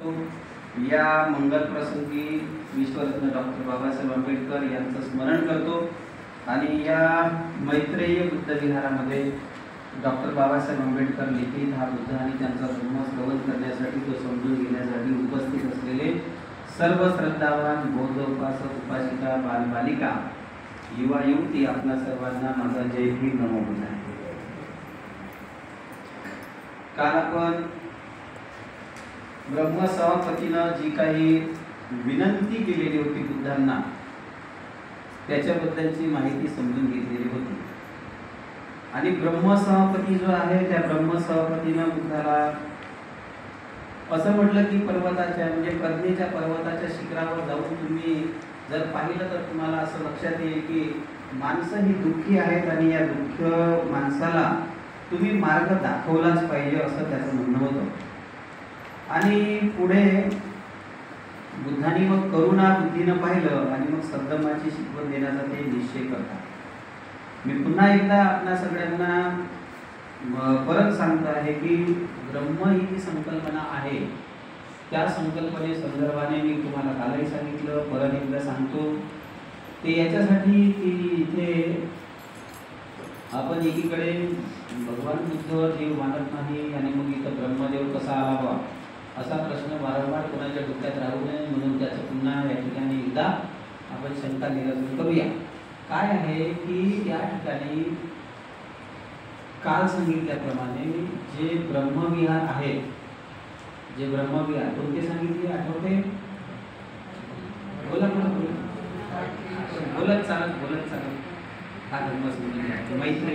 करतो। या मंगल प्रसंगी विश्वरत्न डॉक्टर बाबासाहेब आंबेडकर यांचं स्मरण करतो आणि या मैत्रेय बुद्ध विहारामध्ये डॉक्टर बाबासाहेब आंबेडकर लिखित हा बुद्ध आणि त्यांचा धर्म श्रवण करण्यासाठी तो समजून घेण्यासाठी उपस्थित असलेले सर्व श्रद्धावान बौद्ध उपासक उपासिका बालबालिका युवा युवती आपल्या सर्वांना माझा जय भीम नमो बुद्धाय। काल आपण ब्रह्मसभापतीनं जी काही विनंती केलेली होती बुद्धांना त्याच्याबद्दलची माहिती समजून घेतलेली होती आणि ब्रह्मसभापती जो आहे त्या ब्रह्मसभापतीनं बुद्धाला असं म्हटलं की पर्वताच्या म्हणजे प्रज्ञेच्या पर्वताच्या शिखरावर जाऊन तुम्ही जर पाहिलं तर तुम्हाला असं लक्षात येईल की माणसं ही दुःखी आहेत आणि या दुःख माणसाला तुम्ही मार्ग दाखवलाच पाहिजे असं त्याचं म्हणणं होतं। आणि पुढे बुद्धांनी मग करुणा बुद्धीनं पाहिलं आणि मग सद्धम्माची शिकवण देण्याचा ते निश्चय करतात। मी पुन्हा एकदा आपल्या सगळ्यांना परत सांगतो आहे की ब्रह्म ही जी संकल्पना आहे त्या संकल्पने संदर्भाने मी तुम्हाला कालही सांगितलं, परत एकदा सांगतो ते याच्यासाठी की इथे आपण एकीकडे भगवान बुद्ध देव मानत नाही आणि मग इथं ब्रह्मदेव कसा आला बा असा प्रश्न वारंवार कोणाच्या डोक्यात राहू नये म्हणून त्याचं पुन्हा या ठिकाणी एकदा आपण शंका निरसन करूया। काय आहे की या ठिकाणी काल सांगितल्याप्रमाणे जे ब्रह्मविहार आहे, जे ब्रह्मविहार कोणते सांगितले आठवते? बोला बोलत चालत हा धर्म समजून घ्या। मैत्री